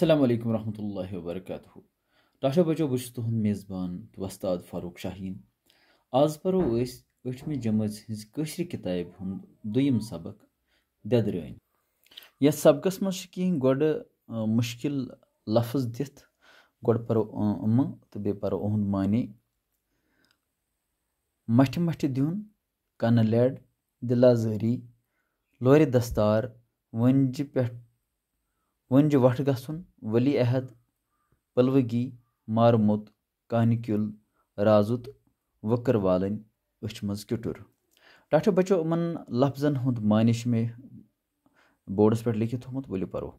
السلام عليكم ورحمة الله وبركاته. ڈاکٹر بچو بہٕ چھُس تُہُنٛد میزبان تہٕ وۄستاد فاروق شاہیٖن. آز پرو أسۍ 8مہِ جمٲژ ہٕنٛزِ کٲشرِ کِتابہِ ہُنٛد دوٚیِم سبق دٮ۪درٲنۍ. یتھ سبقس منٛز چھِ کینٛہہ گۄڈٕ مُشکِل لفظ دِتھ گۄڈٕ پرو یِمہٕ تہٕ بیٚیہِ پرو یِہُنٛد معنے. مٹھِ مٹھِ دیُن، کنہٕ لٮ۪ڈ، دِلازٲری، لورِ دستار، ونجہِ وٹھ گژھُن، ؤلی عہد، پلوگی، مارمُت، کانہِ کیُل، رازُت، وٕکر والٕنۍ، أچھ منٛز کِٹُر. ڈاکٹر بچو یِمن لفظن ہُنٛد معنے چھُ مےٚ بورڈس پٮ۪ٹھ لیکھِتھ تھوٚمُت، ؤلِو پرو.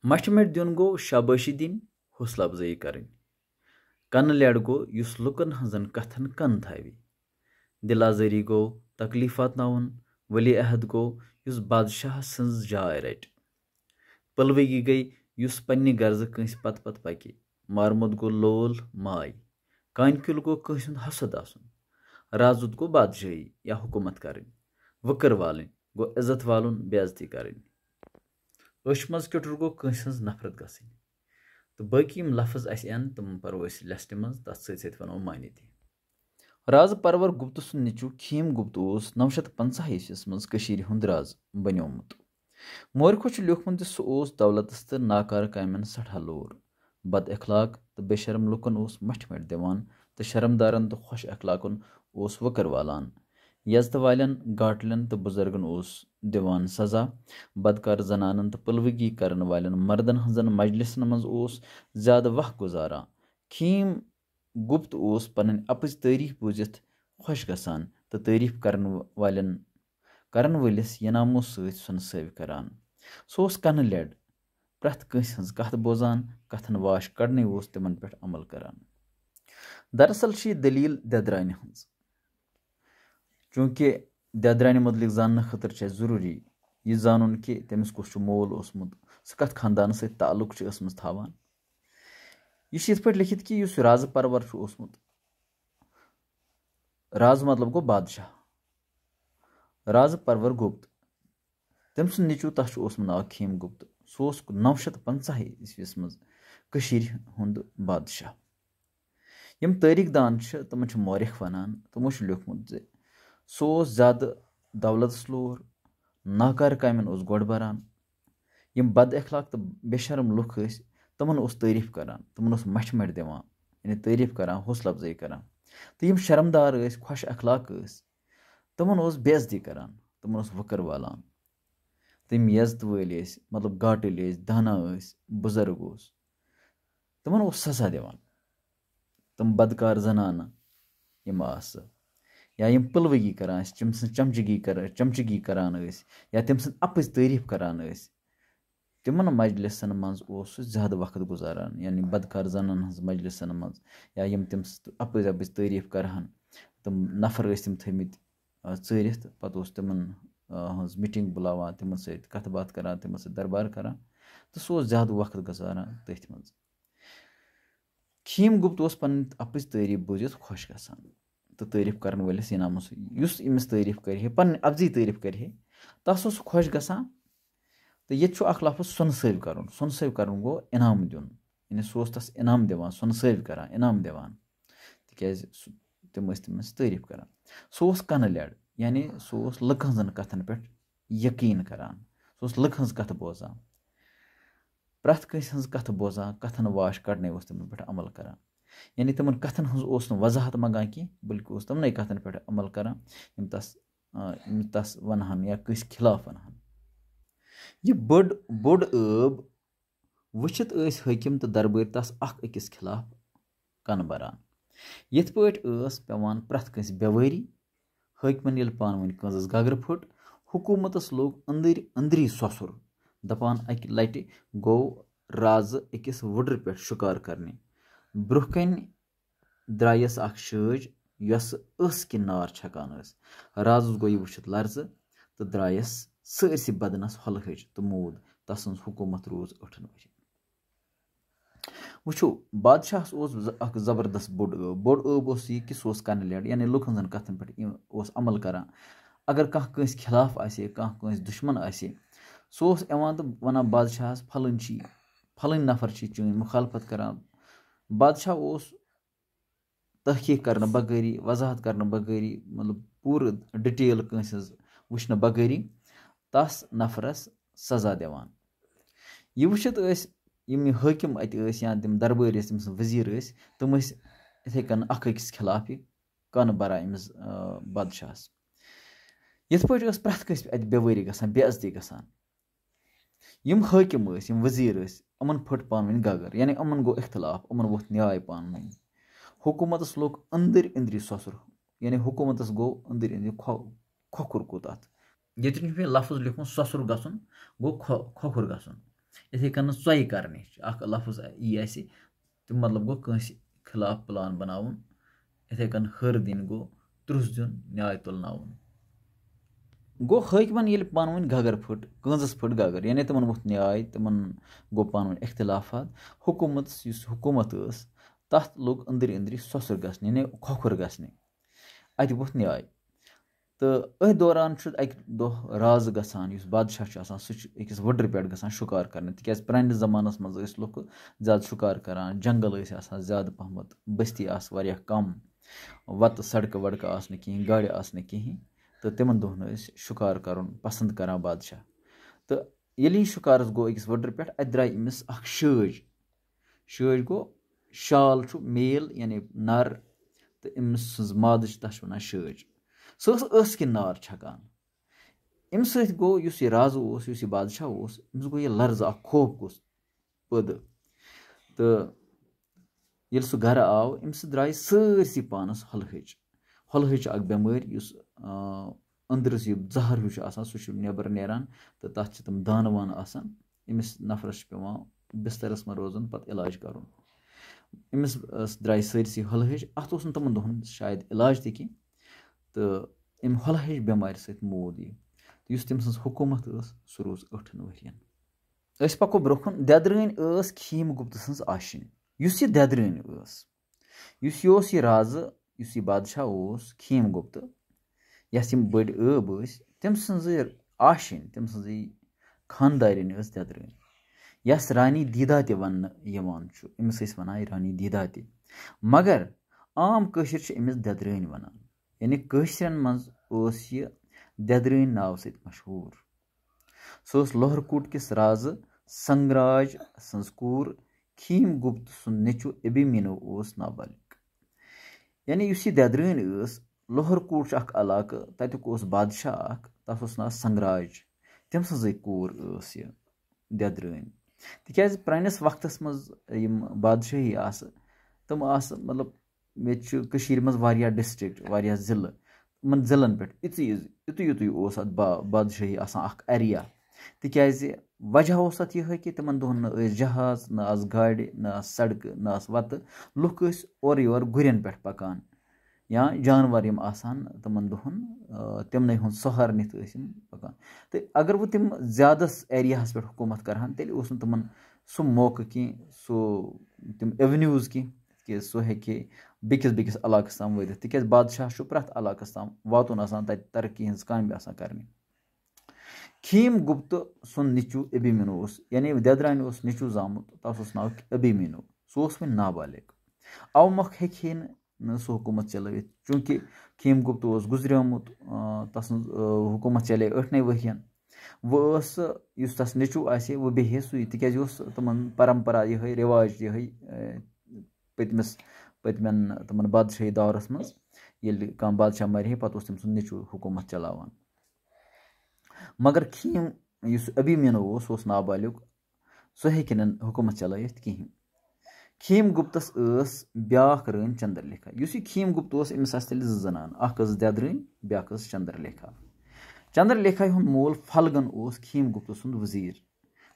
مٹھِ مٹھِ دیُن گوٚو شابٲشی دِنۍ، حوصلہٕ افضٲیی کرٕنۍ. کنہٕ لٮ۪ڈ گوٚو یُس لُکن ہٕنٛزن کتھن کن تھاوِ. دِلازٲری گوٚو تکلیٖف واتناوُن. ؤلی عہد گوٚو یُس بادشاہ سٕنٛز جاے رٹہِ. پلوگی گٔیے یُس پننہِ غرضہٕ کٲنٛسہِ پتہٕ پتہٕ پکہِ. مارمُت گوٚو لول ماے. کانہِ کیُل گوٚو کٲنٛسہِ ہُنٛد حسد آسُن. رازُت گوٚو بادشٲہی یا حکوٗمت کرٕنۍ. وٕکر والٕنۍ گوٚو عزت والُن، بے عزتی کرٕنۍ. أچھ منٛز کِٹُر گوٚو کٲنٛسہِ ہٕنٛز نفرت گژھٕنۍ. تہٕ باقٕے یِم لفظ اسہِ یِن تِم پرو أسۍ لسٹہِ منٛز، تتھ سۭتۍ سۭتۍ ونو معنے تہِ. رازٕ پرور گُپتہٕ سُنٛد نیٚچوٗ کھیٖم گُپتہٕ اوس 950 عیسویس منٛز کٔشیٖرِ ہُنٛد راز بنیومُت. مورخو چھُ لیوٗکھمُت زِ سُہ اوس دولتس تہٕ ناکارٕ کامٮ۪ن سٮ۪ٹھاہ لوٗر. بد اخلاق تہٕ بے شرم لُکن اوس مٹھِ مٹھِ دِوان تہٕ شرمدارن تہٕ خۄش اخلاقن اوس وٕکر والان. یزتہٕ والٮ۪ن، گاٹلٮ۪ن تہٕ بُزرگن اوس دِوان سزا. بدکار زنانن تہٕ پلوگی کرن والٮ۪ن مردن ہٕنٛزن مجلسن منٛز اوس زیادٕ وق گُزاران. کھیٖم گُپت اوس پنٕنۍ اپٕز تعریٖف بوٗزِتھ خۄش گژھان تہٕ تعریٖف کرن وٲلِس ینامو سۭتۍ سۄنہٕ سٲوِ کران. سُہ اوس کنہٕ لٮ۪ڈ، پرٛٮ۪تھ کٲنٛسہِ ہٕنٛز کتھ بوزان، کتھن واش کڑنٕے اوس تِمن پٮ۪ٹھ عمل کران. دراصل چھِ یہِ دٔلیٖل دٮ۪درانہِ ہٕنٛز. چوٗنٛکہِ دٮ۪درانہِ مُتعلق زاننہٕ خٲطرٕ چھِ اَسہِ ضروٗری یہِ زانُن کہِ تٔمِس کُس چھُ مول اوسمُت، سُہ کتھ خاندانس سۭتۍ تعلُق چھِ ٲسمٕژ تھاوان. یہِ چھِ یِتھ پٲٹھۍ لیکھِتھ کہِ یُس رازٕ پرور چھُ اوسمُت، راز مطلب گوٚو بادشاہ، رازٕ پرور گُپت، تٔمۍ سُنٛد نیٚچوٗ تتھ چھُ اوسمُت ناو کھیٖم گُپت. سُہ اوس 950 عیسویس منٛز کٔشیٖرِ ہُنٛد بادشاہ. یِم تٲریٖخ دان چھِ تِمن چھِ مورخ ونان، تِمو چھُ لیوٗکھمُت زِ سُہ اوس زیادٕ دولتس لوٗر، ناکارٕ کامٮ۪ن اوس گۄڈٕ بران. یِم بد اخلاق تہٕ بے شرم لُکھ ٲسۍ تِمن اوس تعریٖف کران، تِمن اوس مٹھِ مٹھِ دِوان، یعنی تعریٖف کران، حوصلہٕ افضٲیی کران. تہٕ یِم شرمدار ٲسۍ، خۄش اخلاق ٲسۍ، تِمن اوس بے عزتی کران، تِمن اوس وٕکر والان. تہٕ یِم یزتہٕ وٲلۍ ٲسۍ، مطلب گاٹٕلۍ ٲسۍ، دانا ٲسۍ، بُزرگ اوس، تِمن اوس سزا دِوان. تِم بدکار زنانہٕ یِم آسہٕ یا یِم پلوگی کران ٲسۍ، تٔمۍ سٕنٛز چمچگی کران ٲسۍ یا تٔمۍ سٕنٛز اپٕز تعریٖف کران ٲسۍ، تِمن مجلسن منٛز اوس سُہ زیادٕ وقت گُزاران. یعنی بدکار زنان ہٕنٛز مجلسن منٛز یا یِم تٔمۍ سٕنٛز اپٕز تعریٖف کرہن. تِم نفر ٲسۍ تِم تھٲمٕتۍ ژٲرِتھ، پتہٕ اوس تِمن ہٕنٛز میٖٹنٛگ بُلاوان، تِمن سۭتۍ کتھ باتھ کران، تِمن سۭتۍ دربار کران، تہٕ سُہ اوس زیادٕ وقت گُزاران تٔتھۍ منٛز. کھیٖم گُپت اوس پنٕنۍ اپٕز تعریٖف بوٗزِتھ خۄش گژھان تہٕ تعریٖف کرن وٲلِس ینامو سۭتۍ، یُس أمِس تعریٖف کرِ ہے، پنٕنۍ افضی تعریٖف کرِ ہے، تس اوس سُہ خۄش گژھان. تہٕ ییٚتہِ چھُ اکھ لفظ سۄنہٕ سٲوِ کرُن. سۄنہٕ سٲوِ کرُن گوٚو انعام دیُن، یعنی سُہ اوس تس انعام دِوان، سۄنہٕ سٲوِ کران، انعام دِوان، تِکیازِ تِم ٲسۍ تٔمِس تعریٖف کران. سُہ اوس کنہٕ لٮ۪ڈ، یعنی سُہ اوس لُکہٕ ہٕنٛزن کتھن پٮ۪ٹھ یقیٖن کران. سُہ اوس لُکہٕ ہٕنٛز کتھ بوزان، پرٛٮ۪تھ کٲنٛسہِ ہٕنٛز کتھ بوزان، کتھن واش کڑنٕے اوس تِمن پٮ۪ٹھ عمل کران. یعنی تِمن کتھن ہٕنٛز اوس نہٕ وضاحت منٛگان کینٛہہ، بٔلکہِ اوس تِمنٕے کتھن پٮ۪ٹھ عمل کران یِم تس ونہن یا کٲنٛسہِ خِلاف ونہن. یہِ بوٚڑ ٲب وٕچھِتھ ٲسۍ حٲکِم تہٕ دربٲرۍ تس اکھ أکِس خِلاف کن بران. یِتھ پٲٹھۍ ٲس پیٚوان پرٛٮ۪تھ کٲنٛسہِ بیوٲری. حٲکمن ییٚلہِ پانہٕ ؤنۍ کٲنٛسس گگر پھُٹ، حکوٗمتس لوٚگ أنٛدری سۄسُر، دپان اکہِ لٹہِ گوٚو رازٕ أکِس وُڈرِ پٮ۪ٹھ شِکار کرنہِ. برٛونٛہہ کنہِ درٛایس اکھ شٲج یۄسہٕ ٲسہٕ کِنۍ نار چھکان ٲس. رازس گوٚو یہِ وٕچھِتھ لرزٕ تہٕ درٛایس سٲرسٕے بدنس ہۄلہٕ ہٕج تہٕ موٗد. تسٕنٛز حکوٗمت روٗز 8 ؤری. وٕچھو، بادشاہس اوس اکھ زبردست بوٚڑ ٲب اوس یہِ کہِ سُہ اوس کنہٕ لٮ۪ڈ، یعنی لُکہٕ ہٕنٛزن کتھن پٮ۪ٹھ اوس عمل کران. اگر کانٛہہ کٲنٛسہِ خِلاف آسہِ ہے، کانٛہہ کٲنٛسہِ دُشمن آسہِ ہے، سُہ اوس یِوان تہٕ ونان بادشاہس پھلٲنۍ چیٖز، پھلٲنۍ نفر چھِ چٲنۍ مُخالفت کران. بادشاہ اوس تحقیٖق کرنہٕ بغٲری وضاحت کرنہٕ بغٲری مطلب پوٗرٕ ڈِٹیل کٲنٛسہِ ہٕنٛز وٕچھنہٕ بغٲری تس نفرس سزا دِوان. یہِ وٕچھِتھ ٲسۍ یِم یہِ حٲکِم اَتہِ ٲسۍ یا تِم دربٲرۍ ٲسۍ تٔمۍ سٕنٛدۍ وزیٖر ٲسۍ تِم ٲسۍ یِتھَے کٔنۍ اکھ أکِس خِلاف یہِ کَنہٕ بران أمِس بادشاہس. یِتھ پٲٹھۍ ٲس پرٛٮ۪تھ کٲنٛسہِ اَتہِ بےٚوٲری گژھان بے عزتی گژھان. یِم حٲکِم ٲسۍ یِم وزیٖر ٲسۍ یِمن پھٔٹ پانہٕ ؤنۍ گگر یعنی یِمن گوٚو اختلاف یِمن ووٚتھ نیاے پانہٕ ؤنۍ. حکوٗمتس لوٚگ أنٛدٕرۍ أنٛدری سۄسُر یعنی حکوٗمتس گوٚو أنٛدٕرۍ أنٛدری کھۄکھُر کوٚت اَتھ. ییٚتٮ۪ن چھُ مےٚ لفظ لیوٗکھمُت سۄسُر گژھُن گوٚو کھۄکھُر گژھُن. یِتھَے کٔنۍ ژۄیہِ کرنٕچ اکھ لفظ یی اَسہِ تہٕ مطلب گوٚو کٲنٛسہِ خِلاف پٕلان بناوُن. یِتھَے کٔنۍ ہر دِنۍ گوٚو ترُس دیُن نیاے تُلناوُن. گوٚو حٲکِمن ییٚلہِ پانہٕ ؤنۍ گگر پھٔٹ کٲنٛسس پھٔٹ گگر یعنی تِمن ووٚتھ نیاے تِمن گوٚو پانہٕ ؤنۍ اختلافات. حکوٗمتس یُس حکوٗمت ٲس تتھ لوٚگ أنٛدٕرۍ أنٛدری سۄسُر گژھنہِ یعنی کھۄکھُر گژھنہِ. اَتہِ ووٚتھ نیاے تہٕ أتھۍ دوران چھُ اَکہِ دۄہ رازٕ گژھان یُس بادشاہ چھُ آسان سُہ چھُ أکِس وٕڈرِ پٮ۪ٹھ گژھان شُکار کرنہِ تِکیٛازِ پرٛانِس زمانس منٛز ٲسۍ لُکھ زیادٕ شُکار کران جنگل ٲسۍ آسان زیادٕ پہمتھ بٔستی آسہٕ واریاہ کم وتہٕ سڑکہٕ وڑکہٕ آسہٕ نہٕ کِہیٖنۍ گاڑِ آسہٕ نہٕ کِہیٖنۍ تہٕ تِمن دۄہن ٲسۍ شُکار کرُن پسنٛد کران بادشاہ. تہٕ ییٚلہِ یہِ شُکارس گوٚو أکِس وٕڈرِ پٮ۪ٹھ اَتہِ درٛاے أمِس اکھ شٲج گوٚو شال چھُ میل یعنی نر تہٕ أمِس سٕنٛز مادٕ چھِ تتھ چھِ وَنان شٲج. سۄ ٲس ٲسہٕ کِنۍ نار چھکان. اَمہِ سۭتۍ گوٚو یُس یہِ رازٕ اوس یُس یہِ بادشاہ اوس أمِس گوٚو یہِ لرزٕ اکھ خوف گوٚس پٲدٕ. تہٕ ییٚلہِ سُہ گرٕ آو أمِس درٛاے سٲرسٕے پانس ہۄلہٕچ اکھ بٮ۪مٲرۍ یُس أنٛدرٕ یہِ زہر ہیوٗ چھُ آسان سُہ چھُ نٮ۪بر نیران تہٕ تتھ چھِ تِم دانہٕ وانہٕ آسان. أمِس نفرس چھُ پیٚوان بسترس منٛز روزُن پتہٕ علاج کرُن. أمِس درٛاے سٲرسٕے ہۄلہٕچ اَتھ اوس نہٕ تِمن دۄہن شاید علاج تہِ کینٛہہ تہٕ أمۍ ہۄلہٕچ بٮ۪مارِ سۭتۍ موٗد یہِ تہٕ یُس تٔمۍ سٕنٛز حکوٗمت ٲس سُہ روٗز 8 ؤرین. أسۍ پکو برونٛہہ کُن. دٮ۪درٲنۍ ٲس کھیٖم گُپتہٕ سٕنٛز آشِنۍ. یُس یہِ دٮ۪درٲنۍ ٲس یُس یہِ اوس یہِ رازٕ یُس یہِ بادشاہ اوس کھیٖم گُپتہٕ یَس یِم بٔڑۍ ٲب ٲسۍ تٔمۍ سٕنٛزٕے آشِنۍ تٔمۍ سٕنٛزٕے خاندارِنۍ ٲس دٮ۪درٲنۍ یَس رانی دیٖدا تہِ وننہٕ یِوان چھُ. أمِس ٲسۍ وَنان رانی دیٖدا تہِ مگر عام کٲشِر چھِ أمِس دٮ۪درٲنۍ وَنان یعنی کٲشرٮ۪ن منٛز ٲس یہِ دٮ۪درٲنۍ ناوٕ سۭتۍ مشہوٗر. سۄ ٲس لوہر کوٗٹ کِس رازٕ سنگراج سٕنٛز کوٗر. کھیٖم گُپتہٕ سُنٛد نیٚچوٗ ابھیمنیوٗ اوس نابالغ. یعنی یُس یہِ دٮ۪درٲنۍ ٲس لوہر کوٗٹ چھُ اکھ علاقہٕ تتیُک اوس بادشاہ اکھ تتھ اوس ناو سنگراج تٔمۍ سٕنٛزٕے کوٗر ٲس یہِ دٮ۪درٲنۍ. تِکیٛازِ پرٛٲنِس وقتس منٛز یِم بادشٲہی آسہٕ تِم آسہٕ مطلب ییٚتہِ چھُ کٔشیٖرِ منٛز واریاہ ڈِسٹرکٹ واریاہ ضِلعہٕ یِمن ضِلعن پٮ۪ٹھ یُتُے اوس اتھ بادشٲہی آسان اکھ ایریا. تِکیٛازِ وجہ اوس اتھ یِہے کہِ تِمن دۄہن نہ ٲسۍ جہاز نہ آسہٕ گاڑِ نہ آسہٕ سڑکہٕ نہ آسہٕ وتہٕ لُکھ ٲسۍ اورٕ یورٕ گُرٮ۪ن پٮ۪ٹھ پکان یا جانور یِم آسان تِمن دۄہن تِمنٕے ہُنٛد سہارٕ نِتھ ٲسۍ یِم پکان. تہٕ اگر وۄنۍ تِم زیادس ایریاہس پٮ۪ٹھ حکوٗمت کرہن تیٚلہِ اوس نہٕ تِمن سُہ موقعہٕ کینٛہہ تِم ایٚونیوٗز کینٛہہ کہِ سُہ ہیٚکہِ بیٚکِس علاقس تام وٲتِتھ تِکیٛازِ بادشاہ چھُ پرٛٮ۪تھ علاقس تام واتُن آسان تتہِ ترقی ہٕنٛز کامہِ آسان کرنہِ. کھیٖم گُپتہٕ سُنٛد نیٚچوٗ ابھیمنیوٗ اوس یعنی دٮ۪درانہِ اوس نیٚچوٗ زامُت تَتھ اوس ناو ابھیمنیوٗ. سُہ اوس وۄنۍ نابالغ. اَوٕ مۄکھ ہیٚکہِ ہے نہٕ سُہ حکوٗمت چلٲوِتھ چوٗنٛکہِ کھیٖم گُپتہٕ اوس گُزریومُت تسٕنٛز حکوٗمت چلے 8 ؤرین. وۄنۍ ٲس سُہ یُس تس نیٚچوٗ آسہِ وۄنۍ بیٚہہِ ہے سُے تِکیٛازِ یہِ اوس تِمن پرمپرا یِہے رِواج یِہے پٔتمٮ۪ن تِمن بادشٲہی دورس منٛز ییٚلہِ کانٛہہ بادشاہ مرِ ہے پتہٕ اوس تٔمۍ سُنٛد نیٚچوٗ حکوٗمت چلاوان. مگر کھیٖم یُس ابھیمنیوٗ اوس سُہ اوس نابالغ سُہ ہیٚکہِ نہٕ حکوٗمت چلٲوِتھ کِہینۍ. کھیٖم گُپتس ٲس بیاکھ رٲنۍ چندرلیکھا. یُس یہِ کھیٖم گُپتہٕ اوس أمِس آسہٕ تیٚلہِ 2 زنانہٕ اکھ ٲس دٮ۪درٲنۍ بیاکھ ٲس چندرلیکھا. چندرلیکھا ہُنٛد مول پھلگن اوس کھیٖم گُپتہٕ سُنٛد وزیٖر.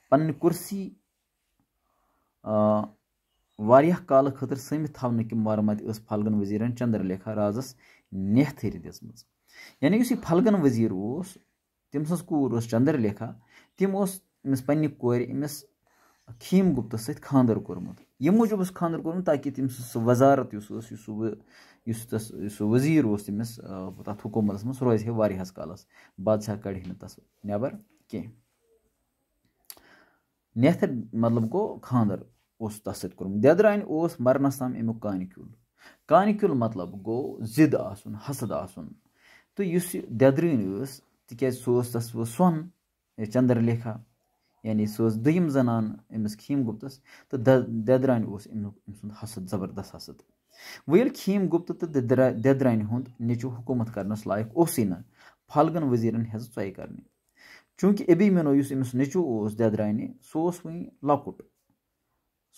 پننہِ کُرسی واریاہ کالہٕ خٲطرٕ سٲمِتھ تھاونہٕ کہِ مرمت ٲس پھلگن وزیٖرن چندرلیکھا رازس نٮ۪تھٕرۍ دِژمٕژ. یعنی یُس یہِ پھلگن وزیٖر اوس تٔمۍ سٕنٛز کوٗر ٲس چندرلیکھا. تٔمۍ اوس أمِس پننہِ کورِ أمِس کھیٖم گُپتس سۭتۍ خانٛدر کوٚرمُت. ییٚمہِ موٗجوٗب اوس خانٛدر کوٚرمُت تاکہِ تٔمۍ سٕنٛز سُہ وزارت یُس اوس یُس سُہ وزیٖر اوس تٔمِس تتھ حکوٗمتس منٛز سُہ روزِ ہے واریاہس کالس بادشاہ کڑِ ہے نہٕ تس نٮ۪بر کینٛہہ. नेथर मतलब गो खानदर उस तस सत कोर्मुत देदरानि ओस मरनस ताम अमुक कानिक्युल मतलब गो जिद आसुन हसद आसुन तो युस देदरनि ओस तिकेज सो ओस तस वो सोन चंद्रलेखा यानी सो ओस दोयिम जनान अमिस खीमगुप्तस तो देदरानि ओस अमि सुंद हसद जबरदस्त हसद वो येल खीमगुप्त तो देदरानि हुंद निचु हुकूमत करनस लायक ओसै न फाल्गन वजीरन हेज चय करने चूंकि अभिमन्यु युस अमिस निचु ओस देदरानि सो ओस वहीं लकुट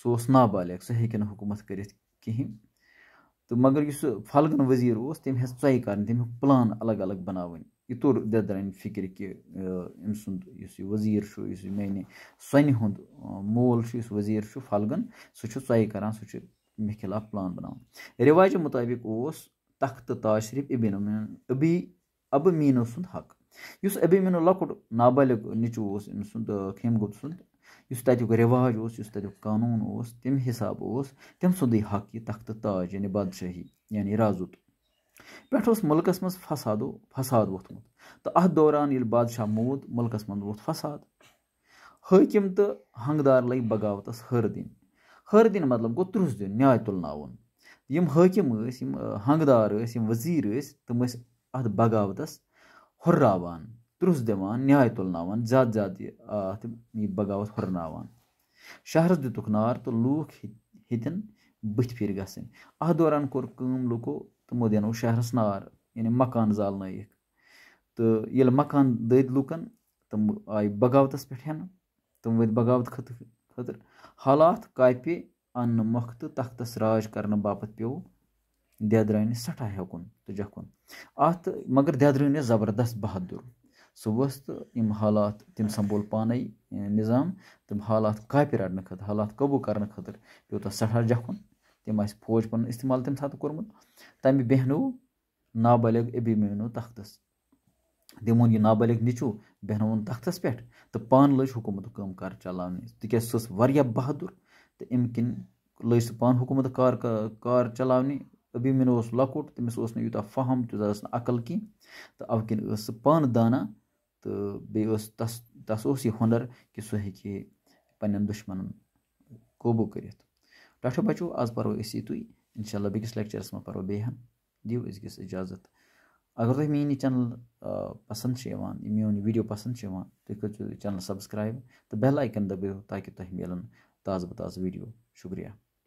सो ओस नाबालिग सो हेकि न हुकूमत करित कहीं तो मगर युस फाल्गन वजीर ओस तम हेज चय करने तम प्लान अलग अलग बनावन यह तोर देदरानि फिक्र कि अम सुंद युस वजीर युस मेने सोने हुंद मोल युस वजीर फाल्गन सह चय करान सह मे खिलाफ प्लान बनावन रिवाज मुताबिक ओस तख्त ताज शरीफ अबमीनो सुंद हक युस अबीमीनो लकुट नाबालिग निचु ओस अम सुंद खीमगुप्त सुंद युस तत्युक रिवाज ओस युस तत्युक कानून ओस तम हिसाब ओस तम सुंदे हक यह तख्त ताज यानी बादशाही यानी राजुत पेठ ओस मुल्कस मज फसाद वोथमुत तो अथ दौरान ये बादशाह मूद मुल्कस मज वोथ फसाद हाकिम तो हंगदार लग बगावतस हर दिन मतलब गो त्रुस दिन न्याय तुलनावन यम हाकिम यम हंगदार यम वजीर तम अथ बगावतस हुर्रावान त्रुस दिवान न्याय तुलनावान ज्यादा यह बगावत हुर्रावान शहरस दितुक नार तो लूख हितन बुथ फिर गसन अथ दौरान कोर कम लूको तमो दिनो शहरस नार यानी मकान जालनयिक तो ये मकान दद लूकन तम आय बगावतस पे हेन तम वत बगावत खतर हालात कापे अन्न मख तो तख्तस राज करने बापत पे देदरानि सठा हेकुन तो जखुन अत मगर देदरानि जबरदस्त बहादुर सह वस तो यम हालात तम संभोल पाने निज़ाम तम हालात कापे रटने खतर हालात काबू करने खतर पे तस सठा जखुन तम फौज पन इस्तेमाल तम सात कोर्मुत तमि बेहनो नाबालिग अबीमन्यु तख्तस तमोन यह नाबालिग निचु बेहनोन तख्तस पे तो पान लज हुकूमत कम कार चलाने तिकेज सह बहादुर तो अम किन लज सह पान हुकूमत कार चलाने अबीमन्यु ओस लकुट तमिस ओस न यूता फहम तूत अकल की तो अव किन सह पान दाना तो बे तस ओस यह हुनर कि सह हेकि पन्न दुश्मन काबू करित डाक्टर बचो आज परो अस युतुई इंशाल्लाह बेकिस लेक्चरस में परो बेहन दिव अजकिस इजाजत अगर तुम मीन चैनल पसंद मोन वीडियो पसंद तुम करो चैनल सब्सक्राइब तो बेल आइकन दबाओ ताकि तुम मिलन ताज़ बताज़ वीडियो शुक्रिया।